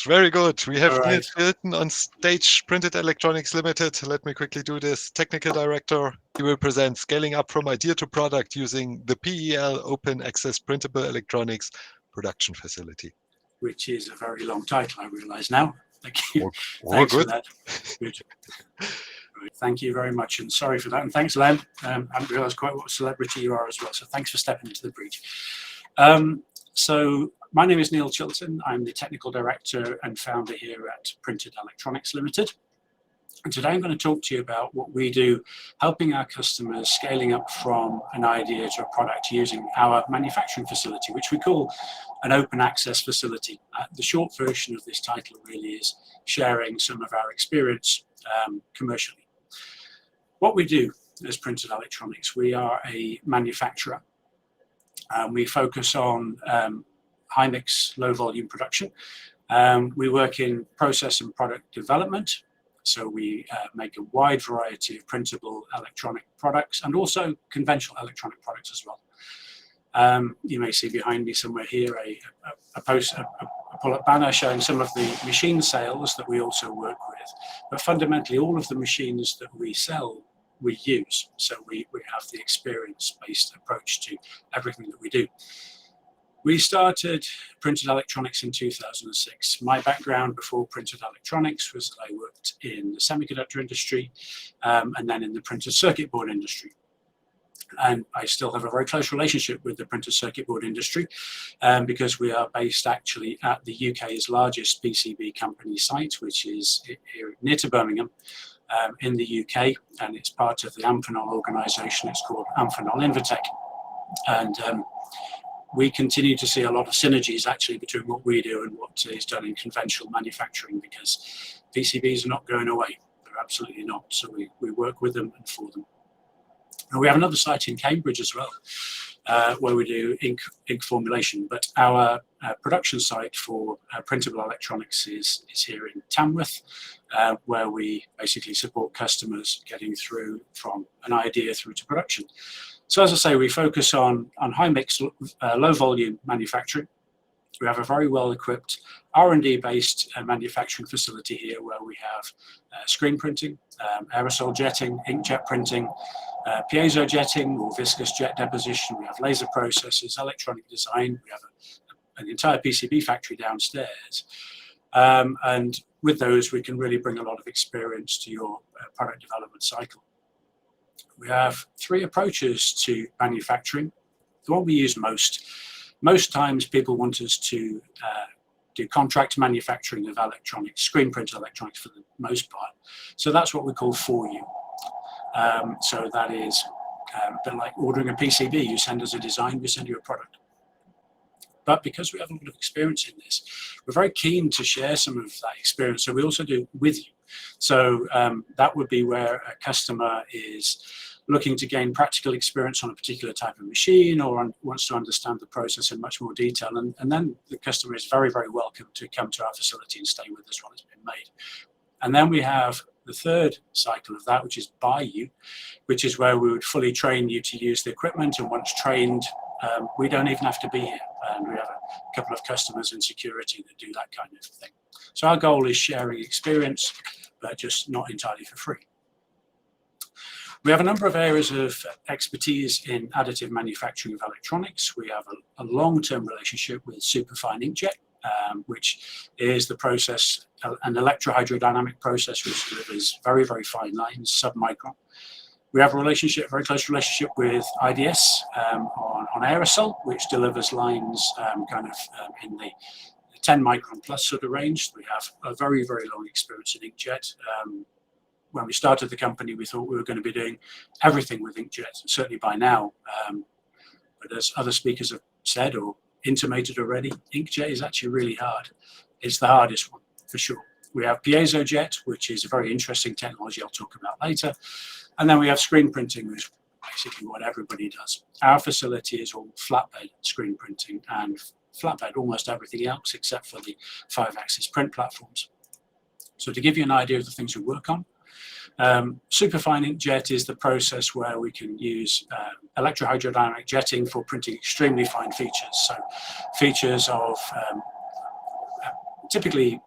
Very good. We have All Neil right. Chilton on stage, Printed Electronics Limited. Let me quickly do this. Technical Director. He will present scaling up from idea to product using the PEL Open Access Printable Electronics Production Facility. Which is a very long title, I realise now. Thank you. All Thanks good. for that. Good. Right. Thank you very much, and sorry for that. And thanks, Len. I hadn't realised quite what celebrity you are as well, so thanks for stepping into the breach. So my name is Neil Chilton. I'm the Technical Director and founder here at Printed Electronics Limited. And today I'm going to talk to you about what we do, helping our customers scaling up from an idea to a product using our manufacturing facility, which we call an open access facility. The short version of this title really is sharing some of our experience commercially. What we do as Printed Electronics, we are a manufacturer. We focus on high mix, low volume production. We work in process and product development. So we make a wide variety of printable electronic products and also conventional electronic products as well. You may see behind me somewhere here a pull-up banner showing some of the machine sales that we also work with. But fundamentally, all of the machines that we sell, we use. So we have the experience-based approach to everything that we do. We started Printed Electronics in 2006. My background before Printed Electronics was that I worked in the semiconductor industry and then in the printed circuit board industry. And I still have a very close relationship with the printed circuit board industry because we are based actually at the UK's largest PCB company site, which is here near to Birmingham in the UK, and it's part of the Amphenol organisation. It's called Amphenol Invitec. And we continue to see a lot of synergies actually between what we do and what is done in conventional manufacturing, because PCBs are not going away. They're absolutely not. So we work with them and for them. And we have another site in Cambridge as well, where we do ink formulation. But our production site for printable electronics is here in Tamworth, where we basically support customers getting through from an idea through to production. So as I say, we focus on high mix, low volume manufacturing. We have a very well equipped R&D based manufacturing facility here where we have screen printing, aerosol jetting, inkjet printing, piezo jetting or viscous jet deposition. We have laser processes, electronic design. We have an entire PCB factory downstairs. And with those, we can really bring a lot of experience to your product development cycle. We have three approaches to manufacturing. The one we use most times people want us to do contract manufacturing of electronics, screen printed electronics for the most part. So that's what we call for you. So that is a bit like ordering a PCB. You send us a design, we send you a product. But because we have a lot of experience in this, we're very keen to share some of that experience. So we also do with you. So that would be where a customer is looking to gain practical experience on a particular type of machine or wants to understand the process in much more detail. And then the customer is very, very welcome to come to our facility and stay with us while it's been made. And then we have the third cycle of that, which is by you, which is where we would fully train you to use the equipment. And once trained, we don't even have to be here. And we have a couple of customers in security that do that kind of thing. So our goal is sharing experience, but just not entirely for free. We have a number of areas of expertise in additive manufacturing of electronics. We have a long-term relationship with superfine inkjet, which is the process, an electrohydrodynamic process which delivers very, very fine lines, sub-micron. We have a very close relationship with IDS on aerosol, which delivers lines in the 10 micron plus sort of range. We have a very, very long experience in inkjet. When we started the company, we thought we were going to be doing everything with inkjet, certainly by now. But as other speakers have said or intimated already, inkjet is actually really hard. It's the hardest one, for sure. We have piezo jet, which is a very interesting technology I'll talk about later. And then we have screen printing, which is basically what everybody does. Our facility is all flatbed screen printing and flatbed almost everything else except for the 5-axis print platforms. So to give you an idea of the things we work on, superfine inkjet is the process where we can use electrohydrodynamic jetting for printing extremely fine features. So features of typically